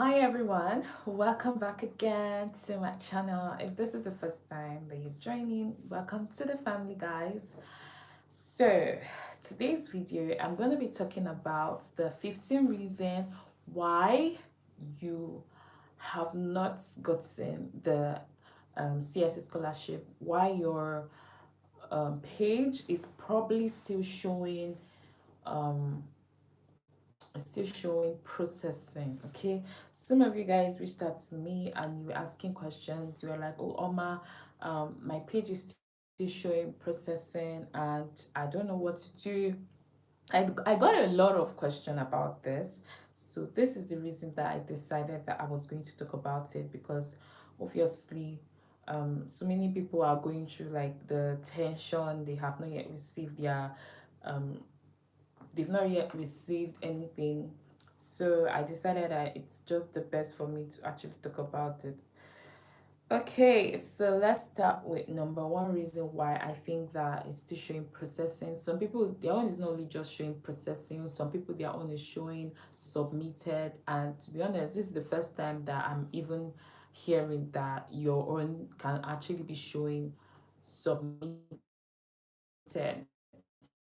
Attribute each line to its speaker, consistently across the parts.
Speaker 1: Hi everyone, welcome back again to my channel. If this is the first time that you're joining, welcome to the family, guys. So today's video, I'm going to be talking about the 15 reasons why you have not gotten the CSC scholarship, why your page is probably still showing um, processing. Okay, some of you guys reached out to me and you were asking questions. You were like, oh Oma, my page is still showing processing and I don't know what to do. I got a lot of question about this, so this is the reason that I decided that I was going to talk about it, because obviously so many people are going through like the tension. They have not yet received their um they've not yet received anything, so I decided that it's just the best for me to actually talk about it. Okay, so let's start with number one reason why I think that it's still showing processing. Some people, their own is not only just showing processing, some people their own is showing submitted. And to be honest, this is the first time that I'm even hearing that your own can actually be showing submitted.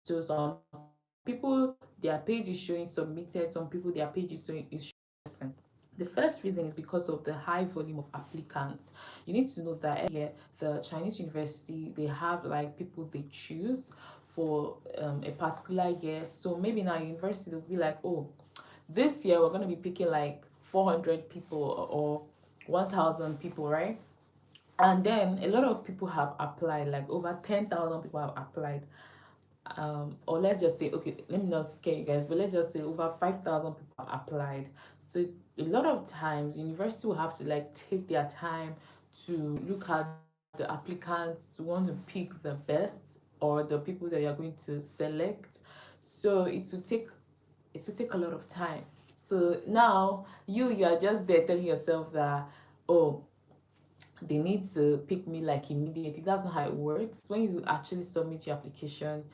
Speaker 1: So some people their page is showing submitted, some people their page is showing. The first reason is because of the high volume of applicants. You need to know that every year the Chinese university, they have like people they choose for a particular year. So maybe now university will be like, oh, this year we're going to be picking like 400 people or 1000 people, right? And then a lot of people have applied, like over 10,000 people have applied. Or let's just say, okay, let me not scare you guys, but let's just say over 5,000 people applied. So a lot of times university will have to like take their time to look at the applicants, to want to pick the best or the people that they are going to select. So it will take a lot of time. So now you are just there telling yourself that, oh, they need to pick me like immediately. That's not how it works. When you actually submit your application,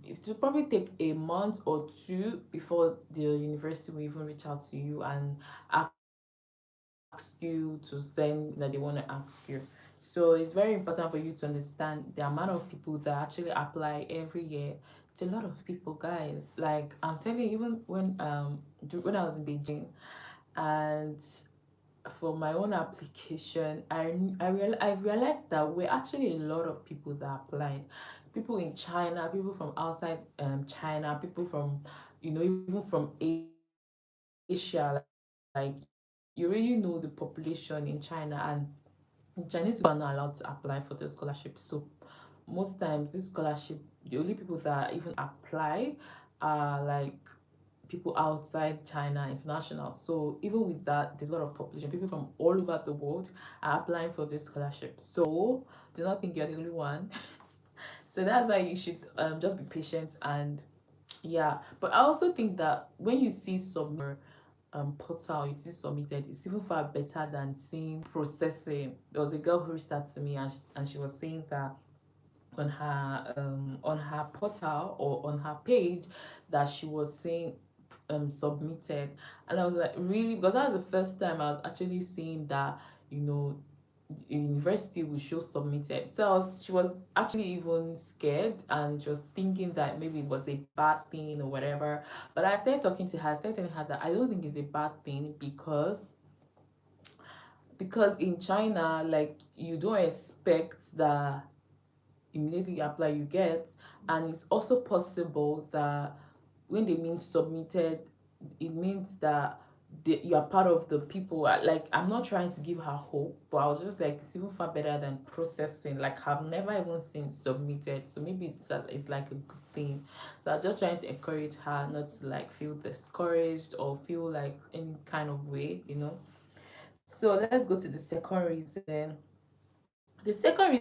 Speaker 1: it will probably take a month or two before the university will even reach out to you and ask you to send that they want to ask you. So it's very important for you to understand the amount of people that actually apply every year. It's a lot of people, guys. Like I'm telling you, even when I was in Beijing, and for my own application, I realized that we're actually a lot of people that applied. People in China, people from outside China, people from, even from Asia. Like, you really know the population in China, and Chinese people are not allowed to apply for the scholarship. So most times this scholarship, the only people that even apply are like people outside China, international. So even with that, there's a lot of population. People from all over the world are applying for this scholarship. So do not think you're the only one. So that's why you should just be patient, and yeah. But I also think that when you see submit portal, you see submitted, it's even far better than seeing processing. There was a girl who reached out to me, and she was saying that on her portal or on her page that she was seeing submitted. And I was like, really? Because that was the first time I was actually seeing that, you know, university will show submitted. So she was actually even scared and just thinking that maybe it was a bad thing or whatever. But I started talking to her, I started telling her that I don't think it's a bad thing, because in China, like, you don't expect that immediately you apply you get. And it's also possible that when they mean submitted, it means that you are part of the people. Like, I'm not trying to give her hope, but I was just like, it's even far better than processing. Like, I've never even seen submitted, so maybe it's like a good thing. So I'm just trying to encourage her not to like feel discouraged or feel like any kind of way. So let's go to the second reason. The second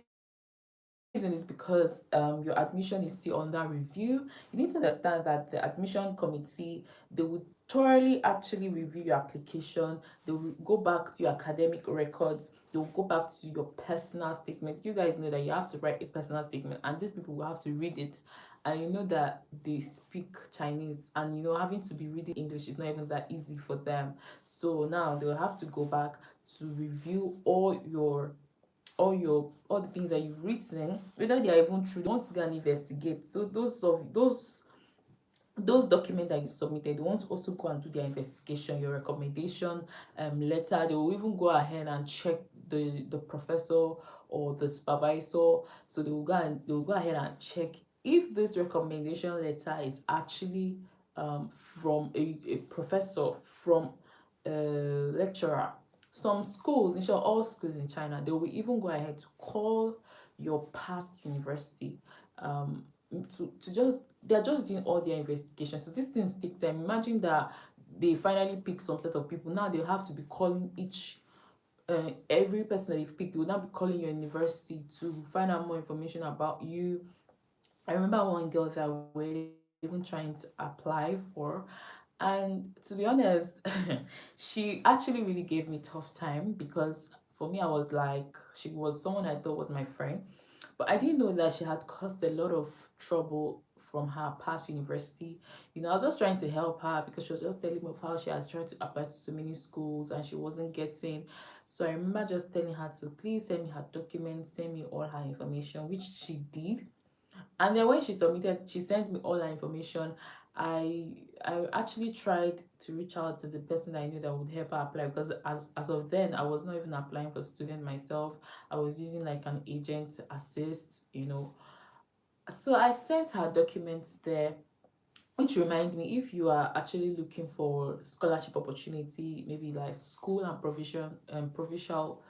Speaker 1: reason is because your admission is still under review. You need to understand that the admission committee, they would thoroughly actually review your application. They will go back to your academic records. They will go back to your personal statement. You guys know that you have to write a personal statement, and these people will have to read it and you know that they speak Chinese, and you know having to be reading English is not even that easy for them. So now they'll have to go back to review all the things that you've written, whether they are even true. They want to go and investigate. So those documents that you submitted, they want to also go and do their investigation, your recommendation letter. They will even go ahead and check the professor or the supervisor. So they will go ahead and check if this recommendation letter is actually from a professor, from a lecturer. Some schools, in short, all schools in China, they will even go ahead to call your past university, to just, they're just doing all their investigations. So these things take time. Imagine that they finally pick some set of people. Now they'll have to be calling each every person that they've picked. They will now be calling your university to find out more information about you. I remember one girl that we're even trying to apply for, and to be honest, she actually really gave me tough time, because for me, I was like, she was someone I thought was my friend, but I didn't know that she had caused a lot of trouble from her past university. You know, I was just trying to help her because she was just telling me of how she has tried to apply to so many schools and she wasn't getting. So I remember just telling her to please send me her documents, send me all her information, which she did. And then when she submitted, she sent me all her information. I actually tried to reach out to the person I knew that would help her apply, because as of then I was not even applying for student myself. I was using like an agent to assist, you know. So I sent her documents there, which remind me, if you are actually looking for scholarship opportunity, maybe like school and provincial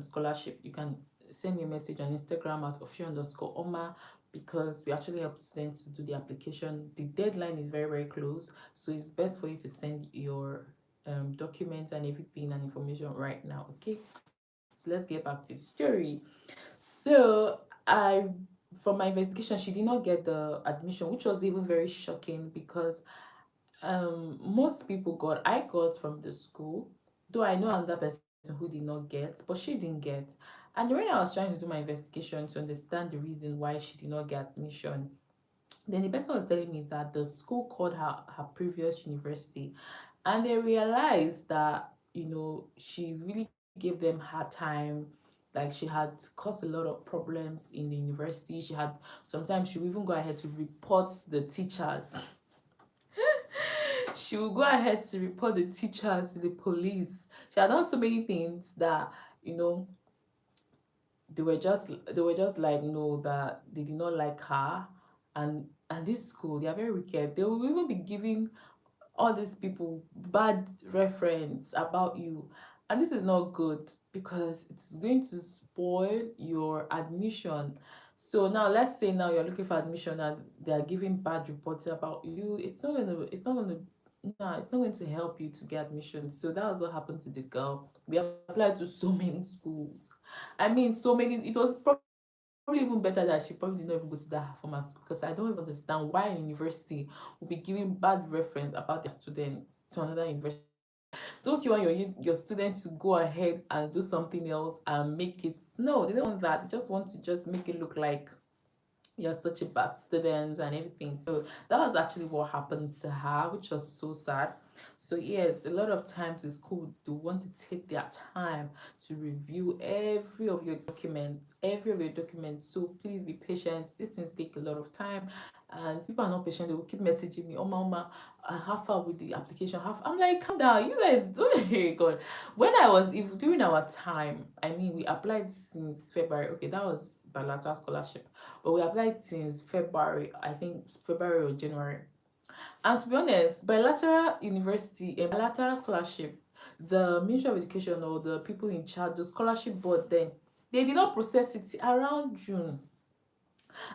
Speaker 1: scholarship, you can send me a message on Instagram at official_oma, because we actually help students to do the application. The deadline is very, very close, so it's best for you to send your documents and everything and information right now. Okay, so let's get back to the story. So I, from my investigation, she did not get the admission, which was even very shocking, because most people got, I got from the school, though I know another person who did not get, but she didn't get. And when I was trying to do my investigation to understand the reason why she did not get admission, then the person was telling me that the school called her previous university, and they realized that, you know, she really gave them hard time. Like, she had caused a lot of problems in the university. She had, sometimes she would even go ahead to report the teachers. She would go ahead to report the teachers to the police. She had done so many things that, you know, they were just like, no, that they did not like her. And this school, they are very wicked. They will even be giving all these people bad reference about you, and this is not good, because it's going to spoil your admission. So now, let's say now you're looking for admission and they are giving bad reports about you. It's not going to no, it's not going to help you to get admission. So that was what happened to the girl. We applied to so many schools. I mean, so many. It was probably even better that she probably did not even go to that formal school, because I don't even understand why a university will be giving bad reference about their students to another university. Don't you want your students to go ahead and do something else and make it? No, they don't want that. They just want to just make it look like you're such a bad student and everything. So that was actually what happened to her, which was so sad. So yes, a lot of times the school do want to take their time to review every of your documents. So please be patient. These things take a lot of time, and people are not patient. They will keep messaging me, oh mama, how far with the application? I'm like, calm down, you guys, don't. Hey god. When I was, if during our time, I mean, we applied since February. Okay, that was bilateral scholarship, but we applied since February, I think February or January. And to be honest, bilateral university and bilateral scholarship, the Ministry of Education or the people in charge, the scholarship board, then they did not process it around June.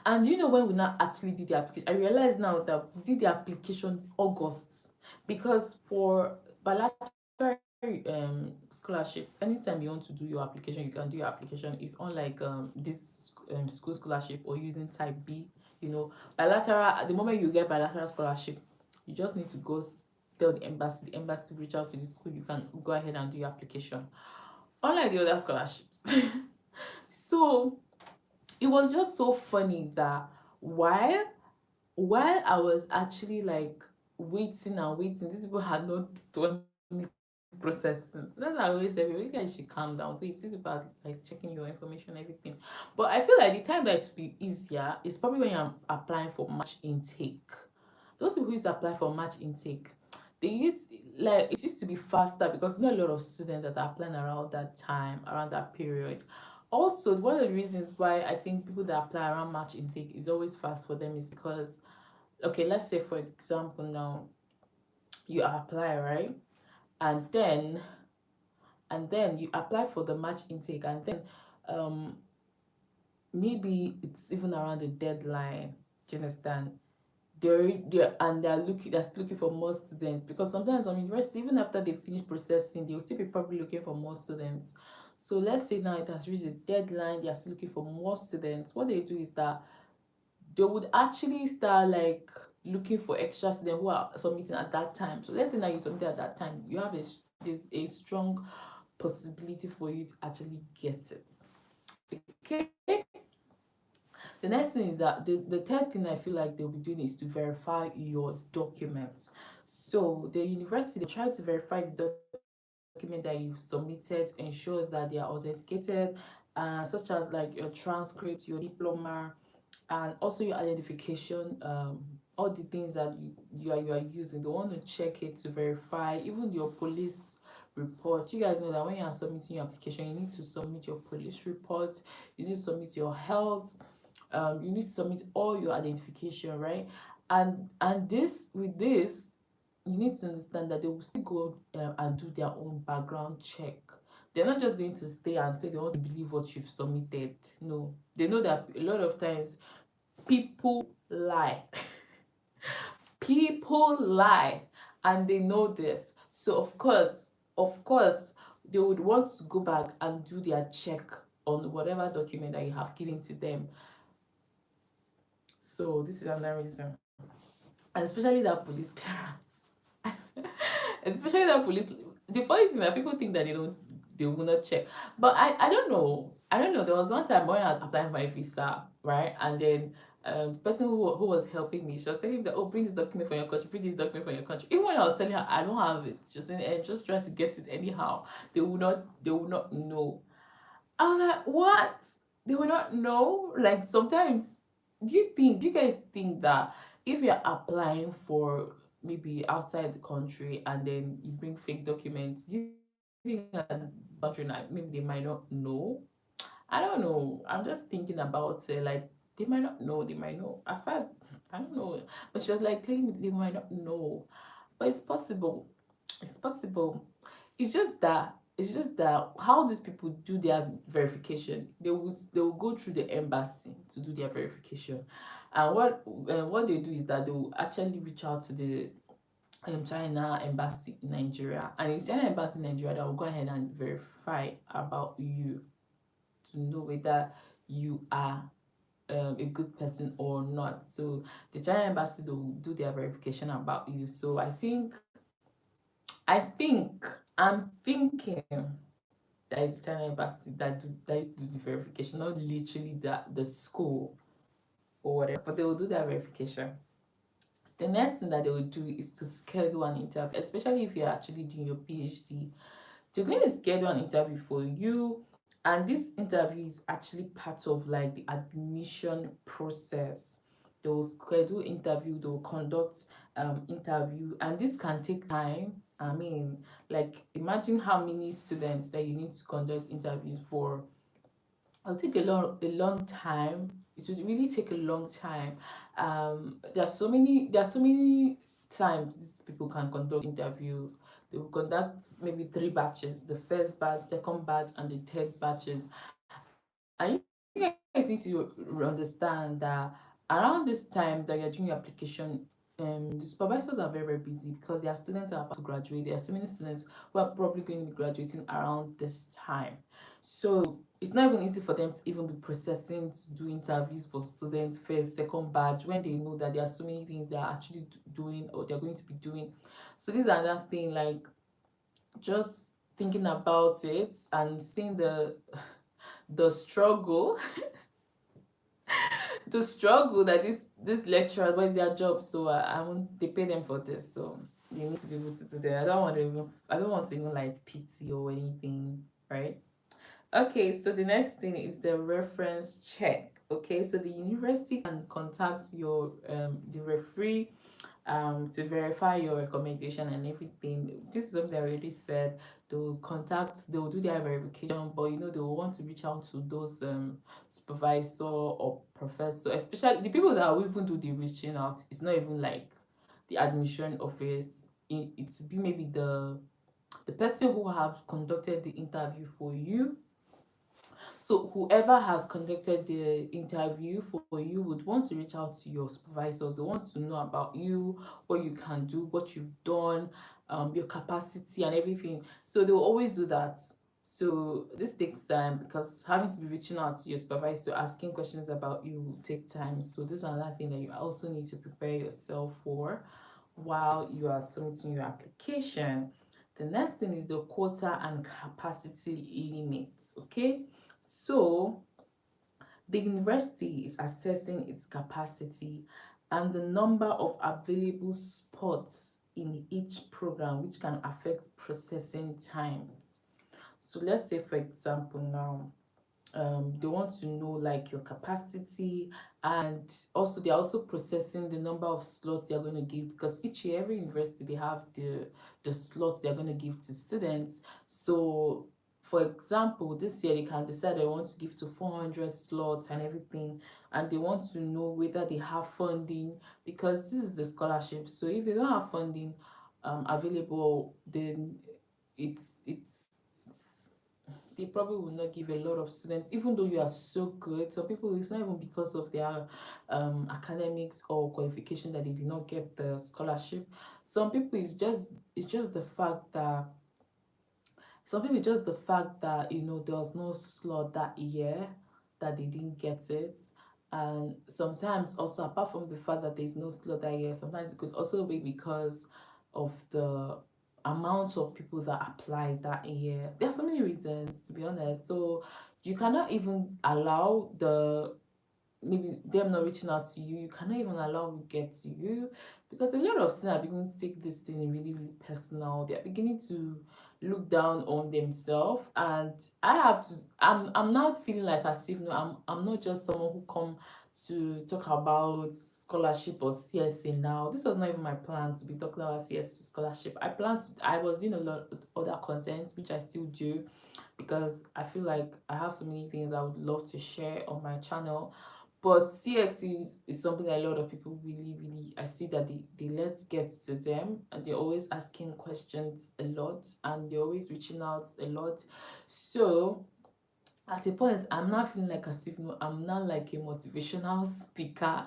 Speaker 1: And you know, when we now actually did the application, I realized now that we did the application August, because for bilateral scholarship, anytime you want to do your application, you can do your application. It's unlike this school scholarship or using type B. You know, bilateral, at the moment you get bilateral scholarship, you just need to go tell the embassy reach out to the school, you can go ahead and do your application, unlike the other scholarships. So it was just so funny that while while I was actually like waiting and waiting, these people had not done the processing. That's why I always say, you guys should calm down. Wait, this is about like checking your information, everything. But I feel like the time that it will be easier is probably when you're applying for match intake. Those people who used to apply for match intake, they used, like, it used to be faster because not a lot of students that are applying around that time, around that period. Also, one of the reasons why I think people that apply around match intake is always fast for them is because, okay, let's say for example now you apply, right? And then you apply for the match intake, and then um maybe it's even around the deadline. Do you understand? They're still looking for more students, because sometimes some university, even after they finish processing, they'll still be probably looking for more students. So let's say now it has reached the deadline, they are still looking for more students. What they do is that they would actually start like looking for extra students who are submitting at that time. So let's say now you submit at that time, you have there's a strong possibility for you to actually get it. Okay. The next thing is that the third thing I feel like they'll be doing is to verify your documents. So the university, they try to verify the document that you've submitted to ensure that they are authenticated, such as like your transcript, your diploma, and also your identification, all the things that you are using. They want to check it to verify even your police report. You guys know that when you are submitting your application, you need to submit your police report, you need to submit your health, you need to submit all your identification, right? And this, with this, you need to understand that they will still go and do their own background check. They're not just going to stay and say they want to believe what you've submitted. No, they know that a lot of times people lie. People lie, and they know this. So of course they would want to go back and do their check on whatever document that you have given to them. So this is another reason, and especially that police clearance. Especially that police. The funny thing that people think that they will not check, but I don't know. I don't know. There was one time when I was applying for a visa, right? And then the person who was helping me, she was telling me that, oh, bring this document from your country, bring this document from your country. Even when I was telling her I don't have it, she was saying, just trying to get it anyhow. They will not know. I was like, what? They will not know? Like sometimes, do you guys think that if you're applying for maybe outside the country and then you bring fake documents, do you think that country maybe they might not know? I don't know. I'm just thinking about it. Like they might not know. They might know. As far as I don't know, but she was like telling me they might not know, but it's possible. It's possible. It's just that how these people do their verification, they will go through the embassy to do their verification, and what they do is that they will actually reach out to the China embassy in Nigeria, and it's China embassy in Nigeria that will go ahead and verify about you to know whether you are a good person or not. So the China embassy, they will do their verification about you. So I'm thinking that is China embassy that is to do the verification, not literally the school or whatever, but they will do that verification. The next thing that they will do is to schedule an interview, especially if you're actually doing your PhD. They're going to schedule an interview for you, and this interview is actually part of like the admission process. They will schedule interview, they will conduct interview, and this can take time. I mean, like imagine how many students that you need to conduct interviews for. It'll take a long time. It will really take a long time. There are so many times these people can conduct interview. They will conduct maybe three batches: the first batch, second batch, and the third batches. And you guys need to understand that around this time that you're doing your application, the supervisors are very, very busy because their students are about to graduate. There are so many students who are probably going to be graduating around this time. So it's not even easy for them to even be processing to do interviews for students first, second batch, when they know that there are so many things they are actually doing or they're going to be doing. So this is another thing, like just thinking about it and seeing the struggle the struggle that this lecturer, what is their job? So I won't, they pay them for this, so you need to be able to do that. I don't want to even like pity or anything, right? Okay, so the next thing is the reference check. Okay, so the university can contact your the referee to verify your recommendation and everything. This is something I already said. They'll do their verification, but you know they will want to reach out to those supervisor or professor, especially the people that will even do the reaching out. It's not even like the admission office. It would be maybe the person who have conducted the interview for you. So whoever has conducted the interview for you would want to reach out to your supervisors. They want to know about you, what you can do, what you've done, your capacity and everything. So they will always do that. So this takes time because having to be reaching out to your supervisor, asking questions about you will take time. So this is another thing that you also need to prepare yourself for while you are submitting your application. The next thing is the quota and capacity limits. Okay, so the university is assessing its capacity and the number of available spots in each program, which can affect processing times. So let's say, for example, now they want to know like your capacity, and also they're also processing the number of slots they're going to give, because each year every university they have the slots they're going to give to students. So for example, this year they can decide they want to give to 400 slots and everything, and they want to know whether they have funding, because this is a scholarship. So if they don't have funding available, then it's they probably will not give a lot of students, even though you are so good. Some people, it's not even because of their academics or qualification that they did not get the scholarship. Some people, it's just the fact that some people, just the fact that you know there was no slot that year that they didn't get it. And sometimes also, apart from the fact that there's no slot that year, sometimes it could also be because of the amount of people that applied that year. There are so many reasons, to be honest. So you cannot even allow the maybe them not reaching out to you. You cannot even allow it get to you, because a lot of students are beginning to take this thing really, really personal. They're beginning to look down on themselves, and I'm now feeling like as if no, I'm not just someone who come to talk about scholarship or CSC now. This was not even my plan to be talking about CSC scholarship. I was doing a lot of other content, which I still do, because I feel like I have so many things I would love to share on my channel. But CSC is something that a lot of people really, really, I see that they let get to them, and they're always asking questions a lot, and they're always reaching out a lot. So at a point, I'm not feeling like as if no, I'm not like a motivational speaker.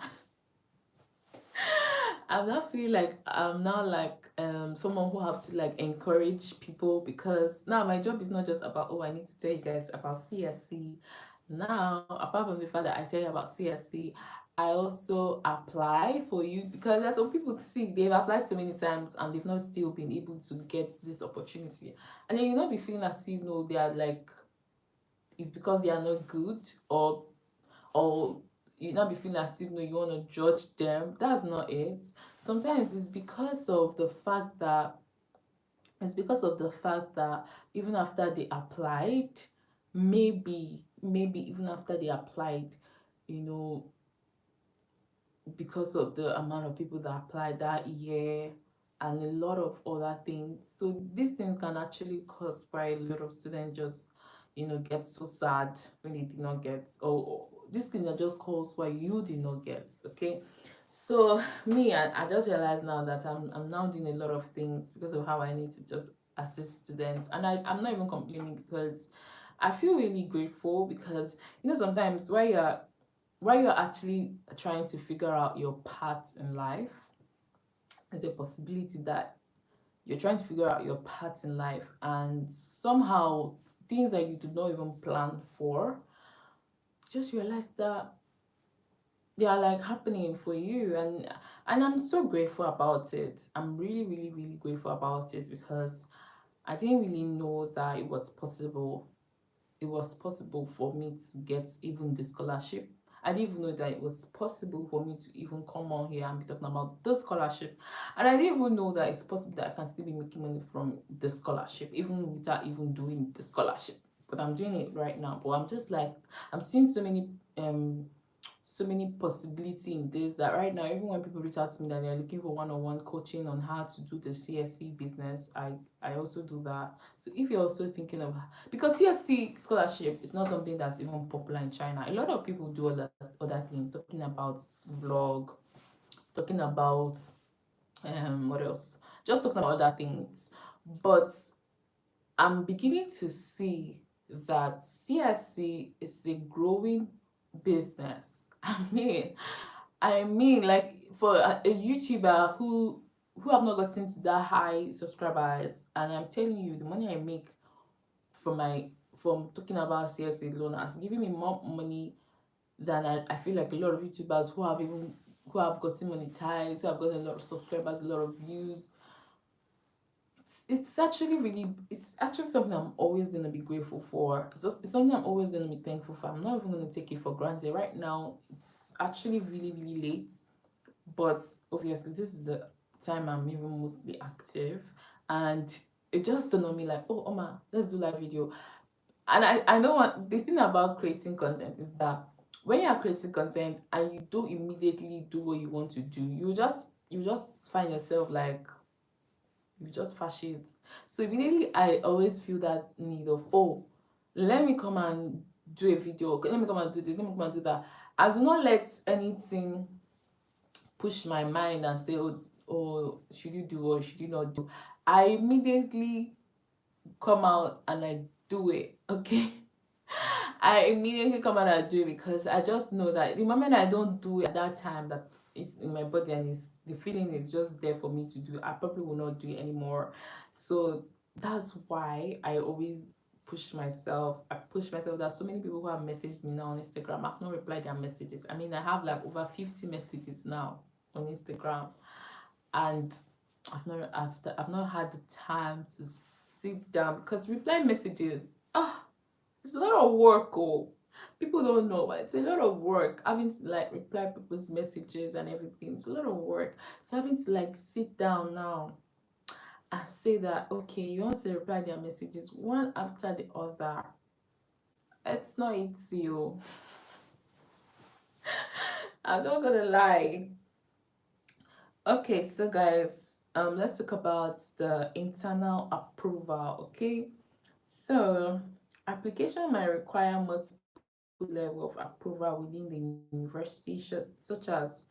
Speaker 1: I'm not feeling like I'm not like someone who have to like encourage people, because now my job is not just about, oh, I need to tell you guys about CSC. Now, apart from the fact that I tell you about CSC, I also apply for you, because there's some people, see, they've applied so many times and they've not still been able to get this opportunity. And then you not be feeling as if no, they are like, it's because they are not good, or you not be feeling as if no, you want to judge them. That's not it. Sometimes it's because of the fact that even after they applied, maybe even after they applied, you know, because of the amount of people that applied that year and a lot of other things. So these things can actually cause why a lot of students just, you know, get so sad when they did not get, or this thing that just cause why you did not get. Okay. So me, I just realized now that I'm now doing a lot of things because of how I need to just assist students. And I'm not even complaining, because I feel really grateful, because you know sometimes while you're actually trying to figure out your path in life, there's a possibility that you're trying to figure out your path in life, and somehow things that you did not even plan for, just realize that they are like happening for you. And I'm so grateful about it. I'm really, really, really grateful about it, because I didn't really know that it was possible for me to get even the scholarship. I didn't even know that it was possible for me to even come on here and be talking about the scholarship. And I didn't even know that it's possible that I can still be making money from the scholarship, even without even doing the scholarship. But I'm doing it right now. But I'm just like, I'm seeing so many possibility in this, that right now, even when people reach out to me that they're looking for one-on-one coaching on how to do the CSC business, I also do that. So if you're also thinking of, because CSC scholarship is not something that's even popular in China. A lot of people do other things, talking about vlog, talking about what else, just talking about other things. But I'm beginning to see that CSC is a growing business. I mean, like, for a YouTuber who have not gotten to that high subscribers, and I'm telling you, the money I make from from talking about CSA alone has given me more money than I feel like a lot of YouTubers who have gotten monetized, who have gotten a lot of subscribers, a lot of views. It's actually something I'm always going to be grateful for. So it's something I'm always going to be thankful for. I'm not even going to take it for granted. Right now, it's actually really late, but obviously this is the time I'm even mostly active, and it just dawned on me like, oh Oma, let's do live video. And I know what the thing about creating content is, that when you are creating content and you don't immediately do what you want to do, you just find yourself like, you just fash it. So immediately I always feel that need of, oh, let me come and do a video, okay, let me come and do this, let me come and do that. I do not let anything push my mind and say, oh, should you do or should you not do. I immediately come out and I do it, okay. I immediately come out and do it, because I just know that the moment I don't do it at that time that it's in my body and the feeling is just there for me to do, I probably will not do it anymore. So that's why I always push myself. I push myself. There's so many people who have messaged me now on Instagram. I've not replied their messages. I mean, I have like over 50 messages now on Instagram, and I've not had the time to sit down, because reply messages, it's a lot of work. Oh, people don't know, but it's a lot of work having to like reply people's messages and everything. It's a lot of work. So having to like sit down now and say that, okay, you want to reply their messages one after the other. It's not easy. Oh. I'm not gonna lie. Okay, so guys, let's talk about the internal approval. Okay, so application might require multiple level of approval within the university, such as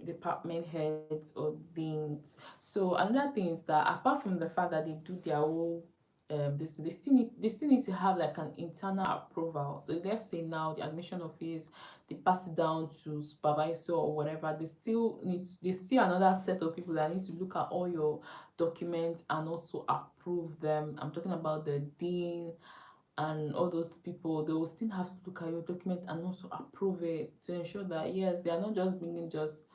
Speaker 1: department heads or deans. So another thing is that, apart from the fact that they do their own they still need to have like an internal approval. So let's say now the admission office, they pass it down to supervisor or whatever, there's still another set of people that need to look at all your documents and also approve them. I'm talking about the dean and all those people. They will still have to look at your document and also approve it, to ensure that yes, they are not just bringing just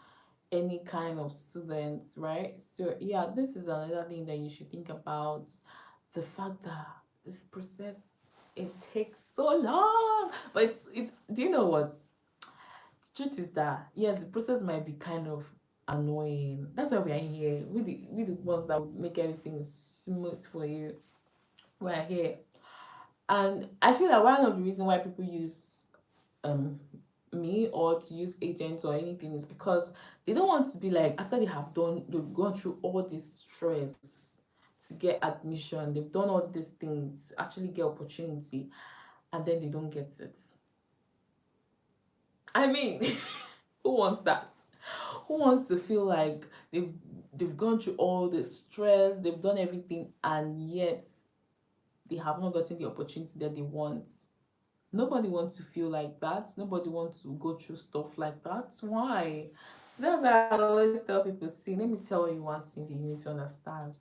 Speaker 1: any kind of students, right? So yeah, this is another thing that you should think about, the fact that this process, it takes so long. But it's do you know what, the truth is that yes, the process might be kind of annoying. That's why we are here. We the ones that would make everything smooth for you. We're here. And I feel like one of the reasons why people use um me, or to use agents or anything, is because they don't want to be like, after they've gone through all this stress to get admission, they've done all these things to actually get opportunity, and then they don't get it. I mean, who wants that? Who wants to feel like they've gone through all the stress, they've done everything, and yet they have not gotten the opportunity that they want? Nobody wants to feel like that. Nobody wants to go through stuff like that. Why? So that's why I always tell people, see, let me tell you one thing that you need to understand.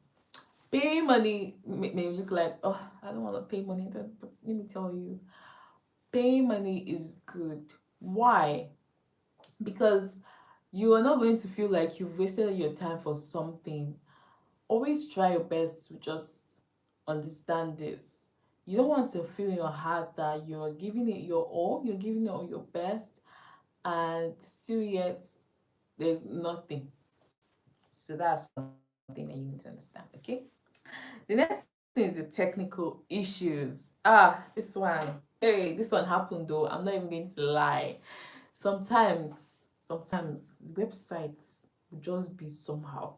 Speaker 1: Pay money may look like, oh, I don't want to pay money, but let me tell you, paying money is good. Why? Because you are not going to feel like you've wasted your time for something. Always try your best to just understand this. You don't want to feel in your heart that you're giving it your all, you're giving it all your best, and still yet there's nothing. So that's something that you need to understand. Okay. The next thing is the technical issues. This one. Hey, this one happened though. I'm not even going to lie. Sometimes the websites will just be somehow.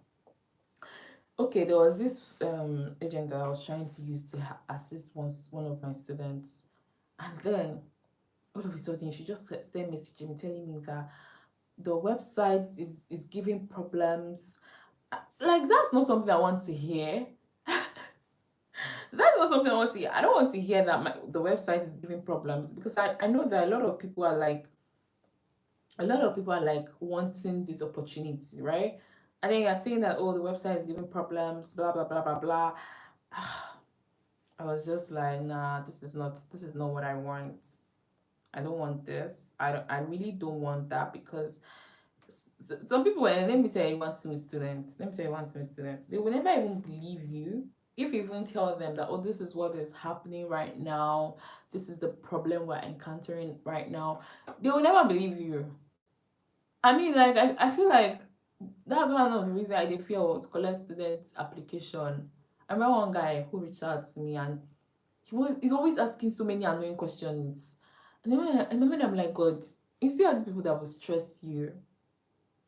Speaker 1: Okay, there was this agent that I was trying to use to assist one of my students, and then all of a sudden she just started messaging me telling me that the website is giving problems. Like, that's not something I want to hear. That's not something I want to hear. I don't want to hear that the website is giving problems, because I know that a lot of people are like wanting this opportunity, right? And then you're saying that, oh, the website is giving problems, blah blah blah blah blah. I was just like, nah, this is not what I want. I don't want this. I really don't want that, because some people, and let me tell you one thing with students, they will never even believe you if you even tell them that, oh, this is what is happening right now, this is the problem we're encountering right now. They will never believe you. I mean, like, I feel like that's one of the reasons I did fear to collect student application. I remember one guy who reached out to me, and he's always asking so many annoying questions. And then I'm like, God, you see all these people that will stress you.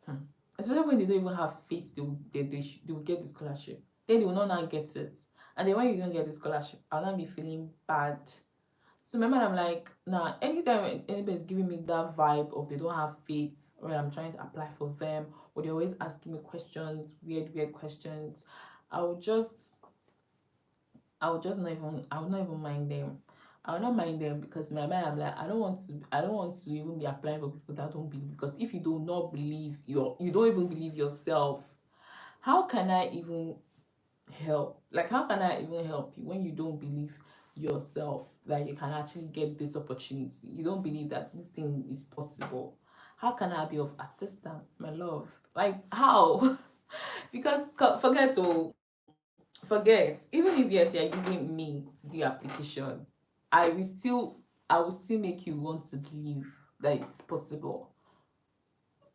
Speaker 1: Hmm. Especially when they don't even have faith, they will get the scholarship. Then they will not now get it. And then when you don't get the scholarship, I'll not be feeling bad. So remember, I'm like, nah, anytime anybody's giving me that vibe of they don't have faith, or I'm trying to apply for them, or they're always asking me questions, weird questions, I would just I would not even mind them. I will not mind them, because in my mind I'm like, I don't want to even be applying for people that don't believe, because if you do not believe you don't even believe yourself, how can I even help? Like, how can I even help you when you don't believe yourself that you can actually get this opportunity? You don't believe that this thing is possible. How can I be of assistance, my love? Like, how? Because forget, even if yes, you're using me to do your application, I will still I will still make you want to believe that it's possible,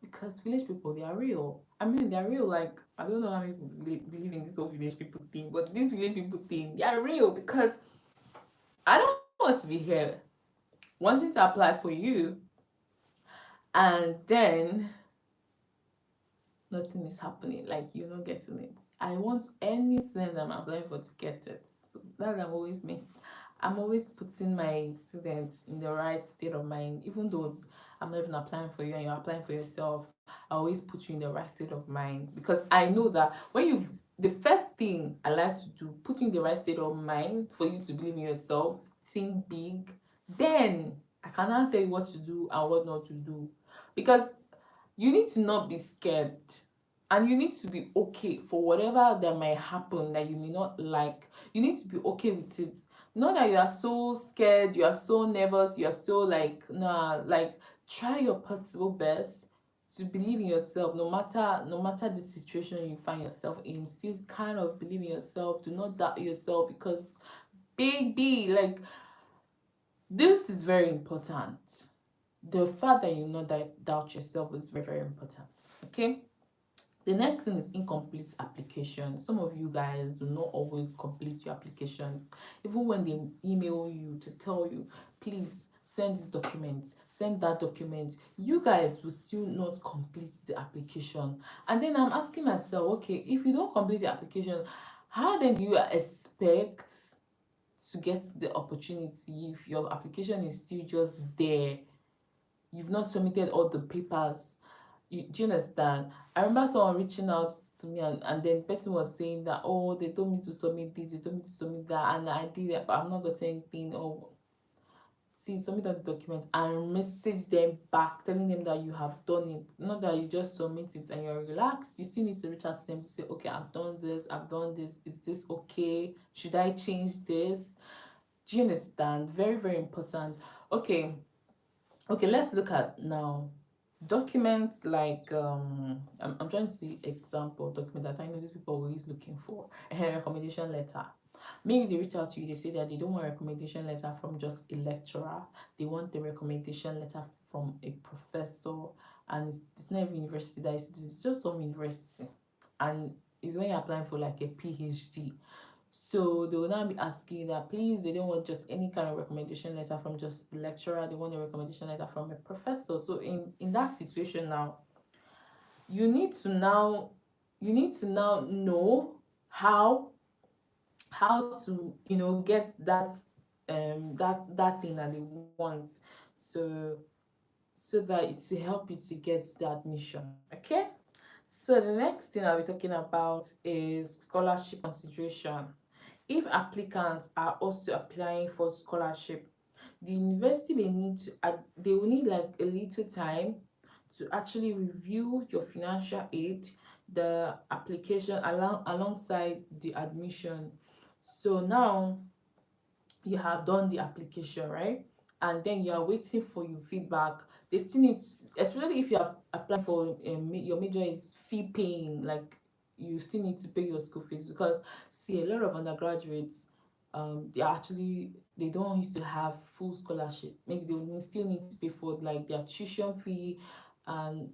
Speaker 1: because village people, they are real. I mean, they are real. Like, I don't know how many people believe in this whole village people thing, but this village people thing, they are real, because I don't want to be here wanting to apply for you, and then nothing is happening. Like, you're not getting it. I want any student I'm applying for to get it. So that's always me. I'm always putting my students in the right state of mind, even though I'm not even applying for you and you're applying for yourself. I always put you in the right state of mind, because I know that when the first thing I like to do, put you in the right state of mind for you to believe in yourself, think big, then I can now tell you what to do and what not to do. Because you need to not be scared, and you need to be okay for whatever that might happen that you may not like. You need to be okay with it. Not that you are so scared, you are so nervous, you are so like, nah. Like, try your possible best to believe in yourself, no matter the situation you find yourself in. Still kind of believe in yourself. Do not doubt yourself, because baby, like, this is very important. The fact that you know that doubt yourself is very, very important. Okay. The next thing is incomplete application. Some of you guys do not always complete your applications. Even when they email you to tell you, please send this document, send that document, you guys will still not complete the application. And then I'm asking myself, okay, if you don't complete the application, how then do you expect to get the opportunity if your application is still just there? You've not submitted all the papers. Do you understand? I remember someone reaching out to me, and then the person was saying that, oh, they told me to submit this, they told me to submit that, and I did it, but I'm not got anything. Oh, see, submit all the documents, and message them back telling them that you have done it, not that you just submit it and you're relaxed. You still need to reach out to them to say, okay, I've done this, is this okay? Should I change this? Do you understand? Very, very important. Okay, let's look at now documents like I'm trying to see example document that I know these people are always looking for. A recommendation letter. Maybe they reach out to you, they say that they don't want a recommendation letter from just a lecturer, they want the recommendation letter from a professor, and it's not even university that is, it's just some university, and it's when you're applying for like a PhD. So they will now be asking that please, they don't want just any kind of recommendation letter from just a lecturer, they want a recommendation letter from a professor. So in that situation now, you need to now know how to, you know, get that that thing that they want, so that it will help you to get the admission. Okay, so the next thing I'll be talking about is scholarship consideration. If applicants are also applying for scholarship, the university may need to they will need like a little time to actually review your financial aid, the application alongside the admission. So now you have done the application, right? And then you are waiting for your feedback. They still need to, especially if you are applying for your major is fee paying, like you still need to pay your school fees, because see, a lot of undergraduates, they don't used to have full scholarship. Maybe they will still need to pay for like their tuition fee, and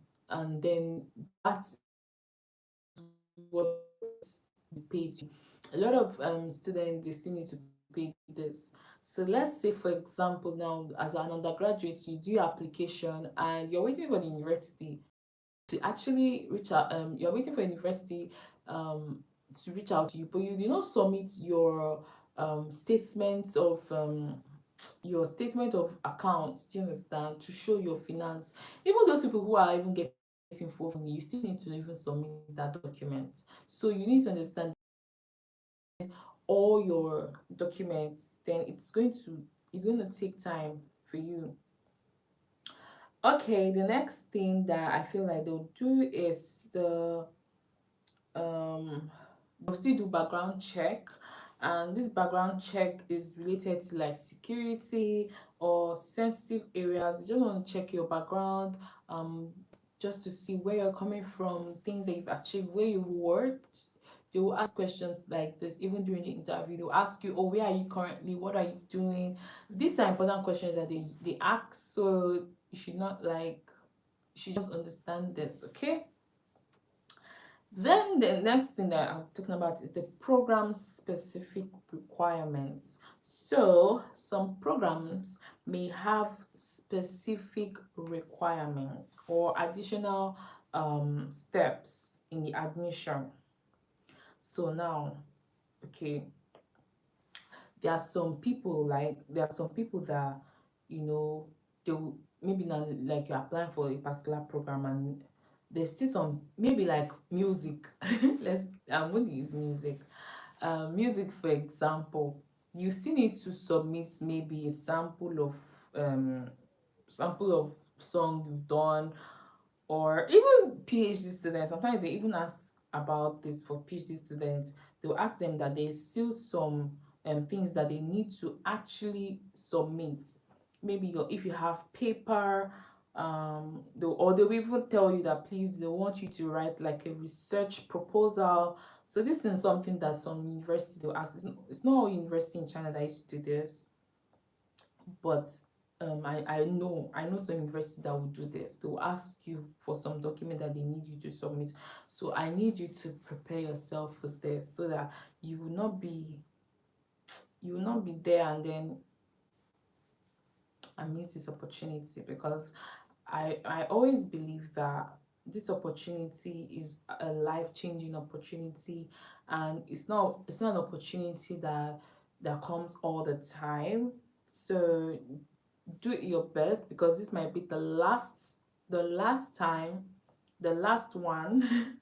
Speaker 1: then that's what they pay to. A lot of students, they still need to pay this. So let's say for example now, as an undergraduate, you do your application and you're waiting for the university to actually reach out. You're waiting for university um to reach out to you, but you did not submit your statements of your statement of account, do you understand, to show your finance. Even those people who are even getting for money, you still need to even submit that document. So you need to understand all your documents, then it's going to take time for you. Okay, the next thing that I feel like they'll do is um they'll still do background check, and this background check is related to like security or sensitive areas. You just want to check your background, um just to see where you're coming from, things that you've achieved, where you've worked. They will ask questions like this even during the interview. They'll ask you, oh, where are you currently, what are you doing? These are important questions that they ask, so you should not like, you should just understand this. Okay, then the next thing that I'm talking about is the program specific requirements. So some programs may have specific requirements or additional steps in the admission. So now, okay, there are some people that, you know, they will maybe not, like you're applying for a particular program, and there's still some, maybe like music. I'm going to use music. Music, for example, you still need to submit maybe a sample of song you've done, or even PhD students. Sometimes they even ask about this for PhD students. They'll ask them that there's still some things that they need to actually submit. Maybe if you have paper, they'll even tell you that please, they want you to write like a research proposal. So this is something that some university will ask. It's not all university in China that used to do this, but I know some universities that will do this. They will ask you for some document that they need you to submit. So I need you to prepare yourself for this, so that you will not be there and then I miss this opportunity, because I always believe that this opportunity is a life-changing opportunity, and it's not an opportunity that comes all the time. So do your best, because this might be the last time, the last one.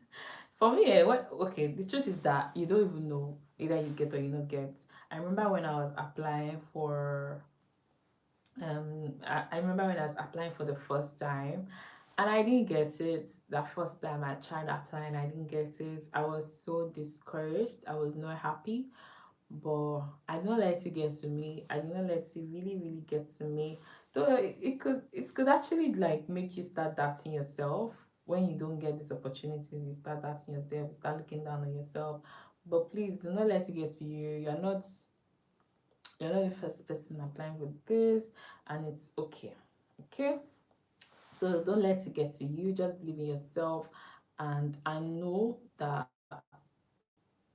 Speaker 1: For me, what okay, the truth is that you don't even know, either you get or you don't get. I remember when I was applying for I remember when I was applying for the first time, and I didn't get it. That first time I tried applying, I didn't get it. I was so discouraged, I was not happy, but I did not let it get to me. I did not let it really, really get to me. Though it could actually like make you start doubting yourself. When you don't get these opportunities, you start doubting yourself, you start looking down on yourself. But please do not let it get to you. You're not the first person applying with this, and it's okay. Okay? So don't let it get to you. Just believe in yourself. And I know that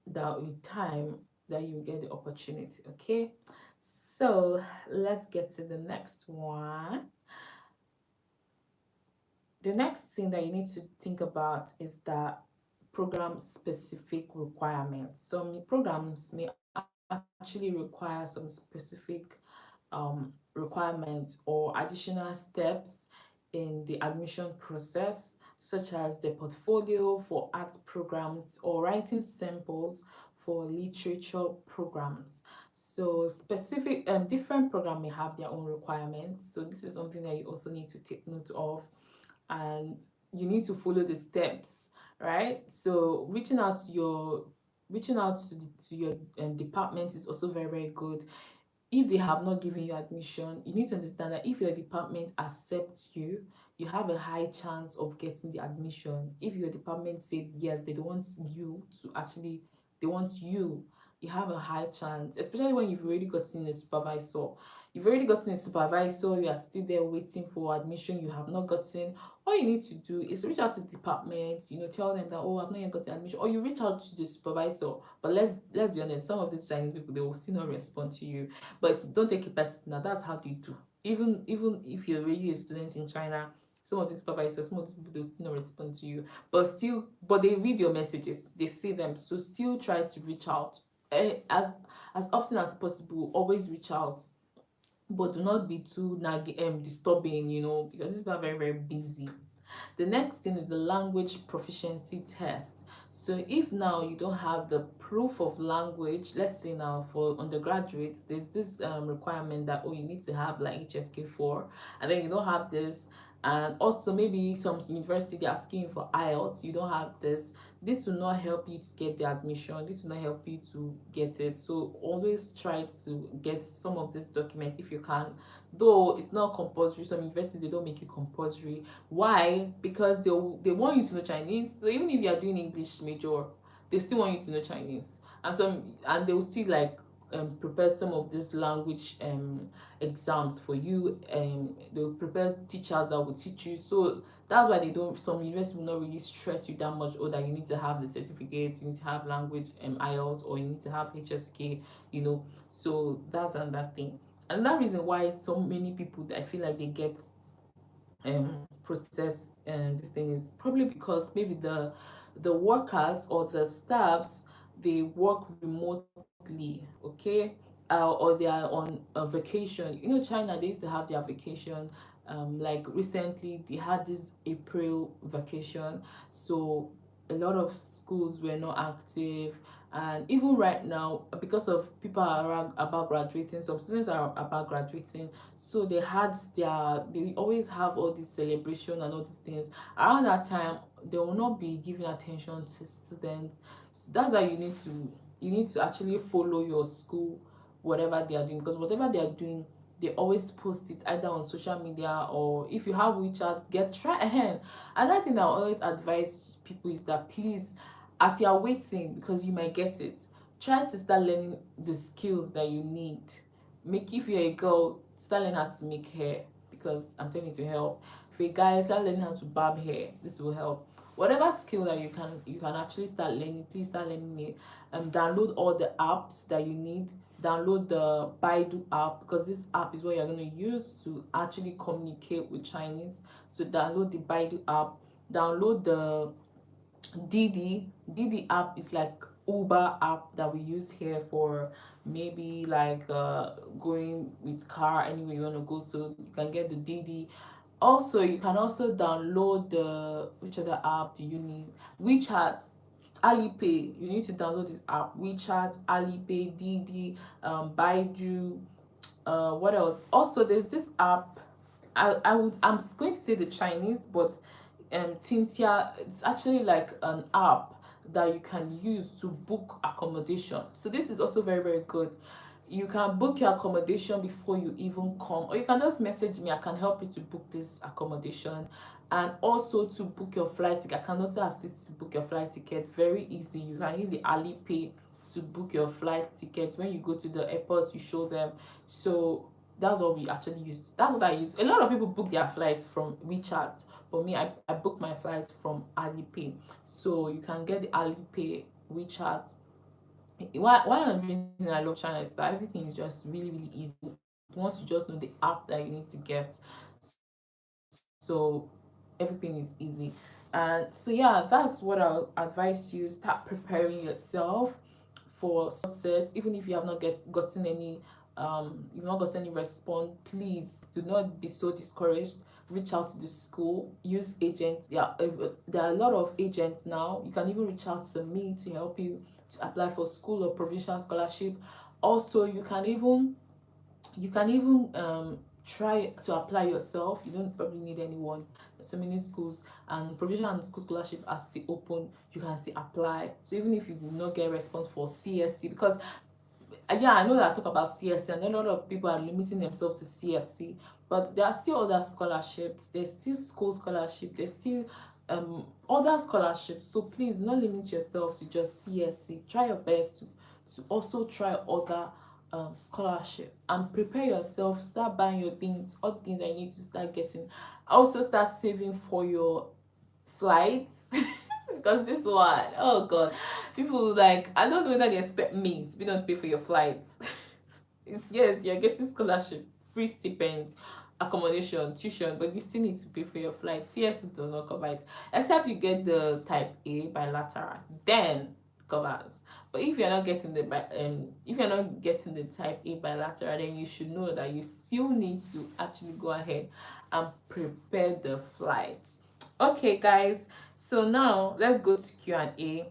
Speaker 1: with time that you get the opportunity. Okay? So let's get to the next one. The next thing that you need to think about is that program specific requirements. Some programs may actually require some specific requirements or additional steps in the admission process, such as the portfolio for art programs or writing samples for literature programs. So specific different program may have their own requirements. So this is something that you also need to take note of, and you need to follow the steps, right? So reaching out to your department is also very, very good. If they have not given you admission, you need to understand that if your department accepts you, you have a high chance of getting the admission. If your department said yes, they don't want you to actually, they want you have a high chance, especially when you've already gotten a supervisor. You've already gotten a supervisor, you are still there waiting for admission, you have not gotten. All you need to do is reach out to the department, tell them that, oh, I've not yet gotten admission, or you reach out to the supervisor. But let's be honest, some of these Chinese people, they will still not respond to you. But don't take it personal. That's how they do. Even if you're really a student in China, some of these supervisors, some of these people, they'll still not respond to you. But they read your messages, they see them. So still try to reach out. As often as possible, always reach out. But do not be too disturbing, because these people are very, very busy. The next thing is the language proficiency test. So if now you don't have the proof of language, let's say now for undergraduates, there's this requirement that, oh, you need to have like HSK4, and then you don't have this. And also maybe some university they're asking you for IELTS, you don't have this. This will not help you to get the admission. This will not help you to get it. So always try to get some of this document if you can. Though it's not compulsory, some universities they don't make it compulsory. Why? Because they want you to know Chinese. So even if you are doing English major, they still want you to know Chinese. And they will still like prepare some of these language exams for you, and they will prepare teachers that will teach you. So that's why they don't, some universities will not really stress you that much, or that you need to have the certificates, you need to have language IELTS, or you need to have HSK, so that's another thing. Another reason why so many people that I feel like they get process this thing is probably because maybe the workers or the staffs, they work remotely, okay, or they are on a vacation. China, they used to have their vacation. Like recently they had this April vacation, so a lot of schools were not active. And even right now, because of people are about graduating, some students are about graduating, so they always have all this celebration and all these things around that time. They will not be giving attention to students. So that's why you need to actually follow your school, whatever they are doing, because whatever they are doing, they always post it either on social media, or if you have WeChat, try ahead. Another thing that I always advise people is that, please, as you are waiting, because you might get it, try to start learning the skills that you need. If you're a girl, start learning how to make hair, because I'm telling you to help. If you're a guy, start learning how to barb hair. This will help. Whatever skill that you can actually start learning, please start learning it. Download all the apps that you need. Download the Baidu app, because this app is what you're going to use to actually communicate with Chinese. So download the Baidu app. Download the Didi app. Is like Uber app that we use here for maybe like going with car anywhere you want to go, so you can get the Didi. Also, you can also download the, which other app do you need? WeChat, Alipay. You need to download this app: WeChat, Alipay, Didi, Baidu. What else? Also, there's this app. I'm going to say the Chinese, but Tintia, it's actually like an app that you can use to book accommodation. So this is also very, very good. You can book your accommodation before you even come, or you can just message me. I can help you to book this accommodation. And also to book your flight ticket, I can also assist to book your flight ticket. Very easy. You can use the Alipay to book your flight ticket. When you go to the airports, you show them. So that's what we actually use. That's what I use. A lot of people book their flight from WeChat, but me, I book my flight from Alipay. So you can get the Alipay, WeChat. One of the reasons I love China is that everything is just really, really easy. Once you just know the app that you need to get, so everything is easy. And so yeah, that's what I'll advise you. Start preparing yourself for success. Even if you have not gotten any you've not gotten any response, please do not be so discouraged. Reach out to the school, use agents. Yeah, there are a lot of agents now. You can even reach out to me to help you to apply for school or provincial scholarship. Also, you can even try to apply yourself. You don't probably need anyone. There's so many schools, and provisional and school scholarship are still open. You can still apply. So even if you do not get a response for CSC, because yeah, I know that I talk about CSC and a lot of people are limiting themselves to CSC, but there are still other scholarships. There's still school scholarship. There's still other scholarships. So please do not limit yourself to just CSC. Try your best to also try other scholarship, and prepare yourself. Start buying your things, all the things that you need to start getting. Also start saving for your flights. Because this one, oh god, people like, I don't know whether they expect me to be done to pay for your flights. It's, yes, you're getting scholarship, free stipend, accommodation, tuition, but you still need to pay for your flight. CS does not cover it, except you get the type A bilateral, then covers. But if you're not getting the type A bilateral, then you should know that you still need to actually go ahead and prepare the flights. Okay guys, so now let's go to Q&A.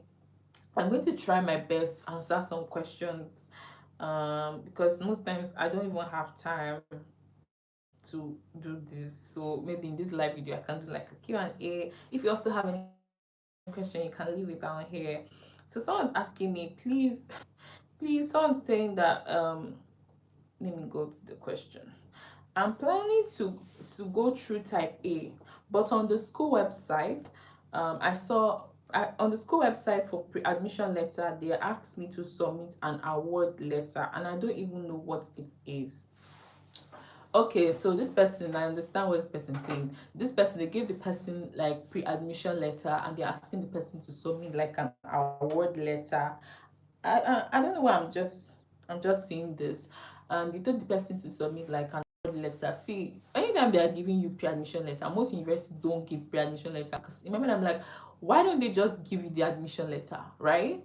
Speaker 1: I'm going to try my best to answer some questions because most times I don't even have time to do this. So maybe in this live video I can do like a Q&A. If you also have any question, you can leave it down here. So someone's asking me, please, someone's saying that let me go to the question. I'm planning to go through type A, but on the school website, on the school website for pre-admission letter, they asked me to submit an award letter, and I don't even know what it is. Okay, so this person, I understand what this person is saying. This person, they gave the person like pre-admission letter, and they're asking the person to submit like an award letter. I don't know why I'm just seeing this, and they told the person to submit like an letter. See, anytime they are giving you pre-admission letter, most universities don't give pre-admission letter. Because remember, I'm like, why don't they just give you the admission letter, right?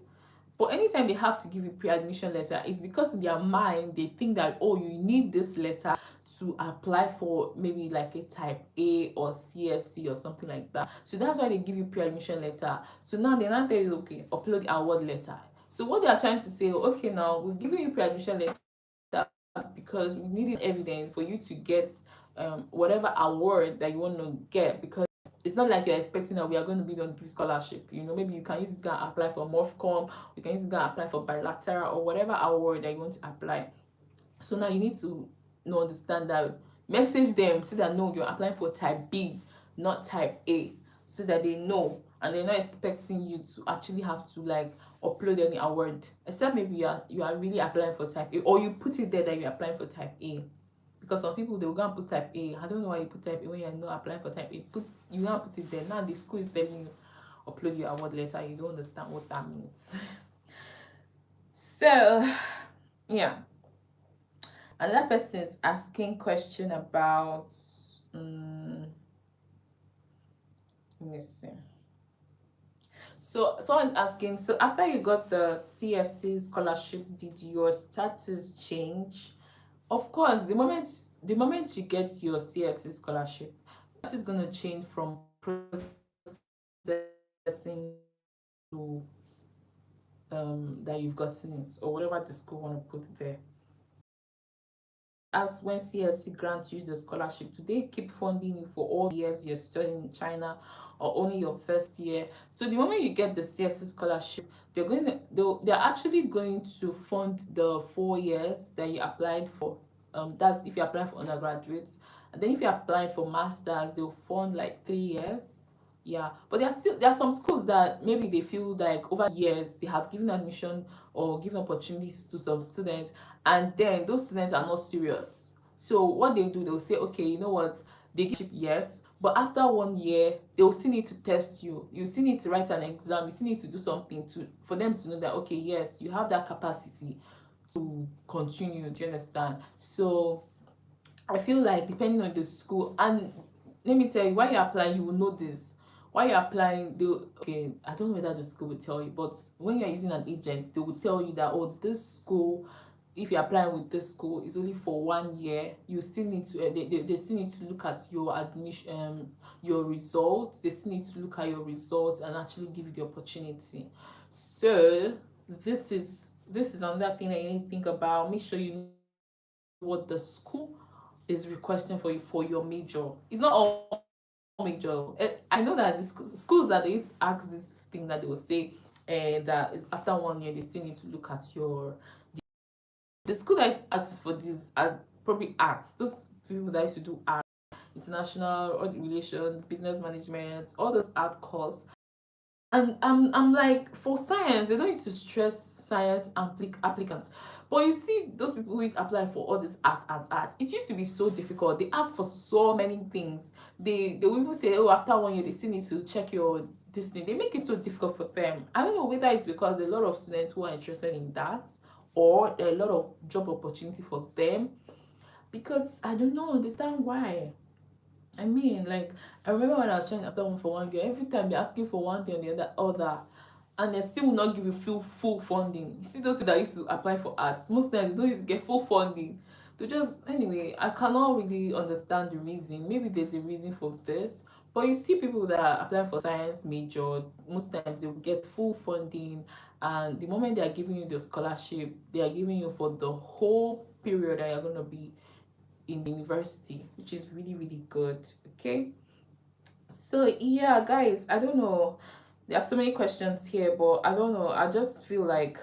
Speaker 1: But anytime they have to give you pre-admission letter, it's because in their mind they think that, oh, you need this letter to apply for maybe like a type A or CSC or something like that. So that's why they give you pre-admission letter. So now they now tell you, okay, upload the award letter. So what they are trying to say, okay, now we've given you pre-admission letter because we need evidence for you to get whatever award that you want to get, because it's not like you're expecting that we are going to be on give scholarship. You know, maybe you can use it to apply for MOFCOM, you can use it to apply for bilateral or whatever award that you want to apply. So now you need to understand that, message them, say that no, you're applying for type B, not type A, so that they know, and they're not expecting you to actually have to like upload any award, except maybe you are really applying for type A, or you put it there that you're applying for type A. Because some people, they will go and put type A. I don't know why you put type A when you're not applying for type A. You now put it there. Now the school is telling you upload your award letter. You don't understand what that means. So yeah, another person is asking question about let me see. So someone's asking, so after you got the CSC scholarship, did your status change? Of course, the moment you get your CSC scholarship, that is going to change from processing to that you've gotten it, or whatever the school want to put there. As when CSC grants you the scholarship, do they keep funding you for all the years you're studying in China, or only your first year? So the moment you get the CSC scholarship, they're actually going to fund the 4 years that you applied for. That's if you're applying for undergraduates. And then if you're applying for masters, they'll fund like 3 years. Yeah, but there are some schools that maybe they feel like over years they have given admission or given opportunities to some students, and then those students are not serious. So what they do, they'll say, okay, you know what, they give yes, but after 1 year they'll still need to test you. You still need to write an exam, you still need to do something to for them to know that, okay, yes, you have that capacity to continue. Do you understand? So I feel like depending on the school, and let me tell you, while you're applying, you will know this. While you're applying, they okay, I don't know whether the school will tell you, but when you're using an agent, they will tell you that, oh, this school, if you're applying with this school, is only for 1 year. You still need to, they still need to look at your admission, your results. They still need to look at your results and actually give you the opportunity. So this is another thing that you need to think about. Make sure you know what the school is requesting for you for your major. It's not all major. I know that the schools that they used to ask this thing that they will say, that is after 1 year they still need to look at your the school that is asked for this are probably arts. Those people that used to do art, international relations, business management, all those art courses. And I'm like, for science they don't used to stress science applicants, but you see those people who used to apply for all this art, it used to be so difficult. They ask for so many things. They will even say, oh, after 1 year they still need to check your this thing. They make it so difficult for them. I don't know whether it's because a lot of students who are interested in that, or there are a lot of job opportunity for them, because I don't know understand why. I mean, like, I remember when I was trying to apply one for 1 year, every time they're asking for one thing or the other, and they still will not give you full funding. You see those people that used to apply for arts, most times they don't used to get full funding. To just anyway, I cannot really understand the reason. Maybe there's a reason for this. But you see people that are applying for science major, most times they will get full funding, and the moment they are giving you the scholarship, they are giving you for the whole period that you're gonna be in the university, which is really really good. Okay, so yeah guys, I don't know, there are so many questions here, but I don't know, I just feel like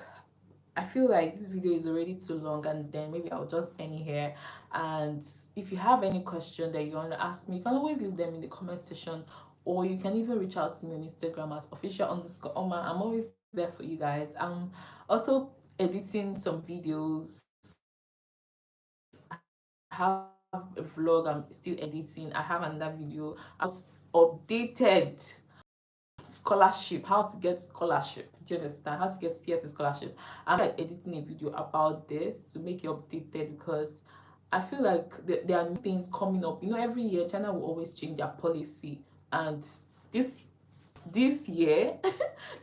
Speaker 1: this video is already too long, and then maybe I'll just end it here. And if you have any question that you want to ask me, you can always leave them in the comment section, or you can even reach out to me on Instagram at official_orma. I'm always there for you guys. I'm also editing some videos. I have a vlog I'm still editing. I have another video out updated scholarship, how to get scholarship. Do you understand? How to get CSC scholarship. I'm editing a video about this to make you updated, because I feel like there are new things coming up. You know, every year China will always change their policy, and this year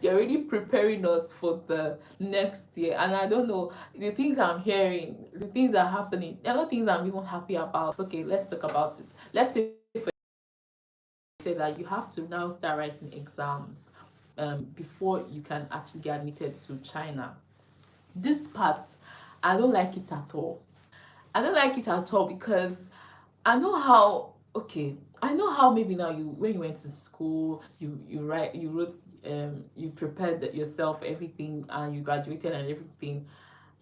Speaker 1: they're already preparing us for the next year. And I don't know, the things I'm hearing, the things that are happening, there are not things I'm even happy about. Okay, let's talk about it. Let's say that you have to now start writing exams before you can actually get admitted to China. This part, I don't like it at all. I don't like it at all, because I know how, okay, I know how maybe now you, when you went to school, you wrote, you prepared yourself everything, and you graduated and everything.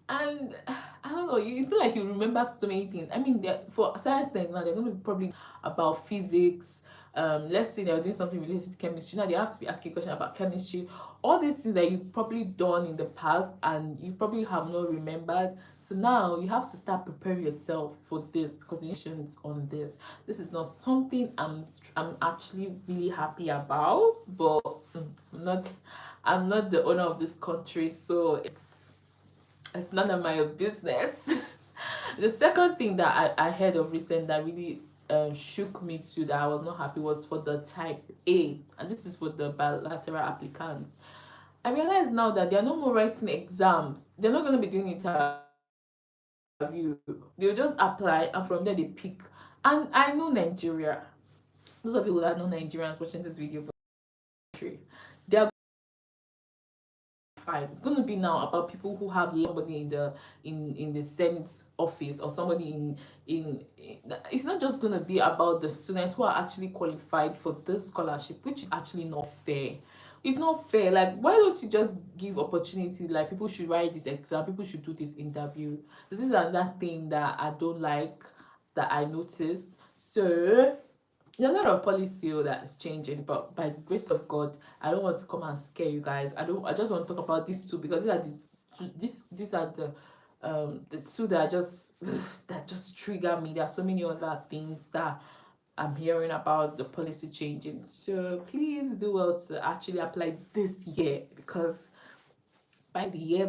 Speaker 1: And I don't know, you feel like you remember so many things. I mean, for science thing now, they're going to be probably about physics. Let's say they're doing something related to chemistry. Now they have to be asking a question about chemistry. All these things that you've probably done in the past and you probably have not remembered. So now you have to start preparing yourself for this, because the nation is on this. This is not something I'm actually really happy about, but I'm not the owner of this country, so it's none of my business. The second thing that I heard of recent that really shook me to, that I was not happy, was for the type A, and this is for the bilateral applicants. I realize now that they are no more writing exams. They're not going to be doing interview. They'll just apply, and from there they pick. And I know Nigeria. Those of you that know Nigerians watching this video, they are fine. It's going to be now about people who have somebody in the Senate office, or somebody in it's not just going to be about the students who are actually qualified for this scholarship, which is actually not fair. it's not fair. Like, why don't you just give opportunity? Like, people should write this exam, people should do this interview. So this is another thing that I don't like, that I noticed. So there's a lot of policy that is changing, but by the grace of God, I don't want to come and scare you guys. I just want to talk about these two, because these are the two, these are the two that are just that just trigger me. There are so many other things that I'm hearing about the policy changing. So please do well to actually apply this year, because by the year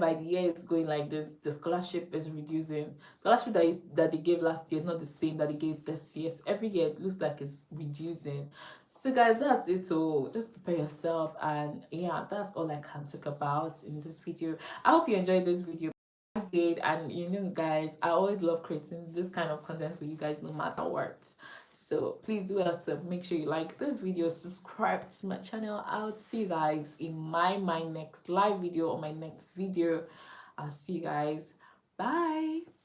Speaker 1: it's going like this, the scholarship is reducing. Scholarship that they gave last year is not the same that they gave this year. So every year it looks like it's reducing. So guys, that's it. So just prepare yourself, and yeah, that's all I can talk about in this video. I hope you enjoyed this video. I did, and you know guys, I always love creating this kind of content for you guys, no matter what. So please do well to make sure you like this video, subscribe to my channel. I'll see you guys in my next live video or my next video. I'll see you guys. Bye.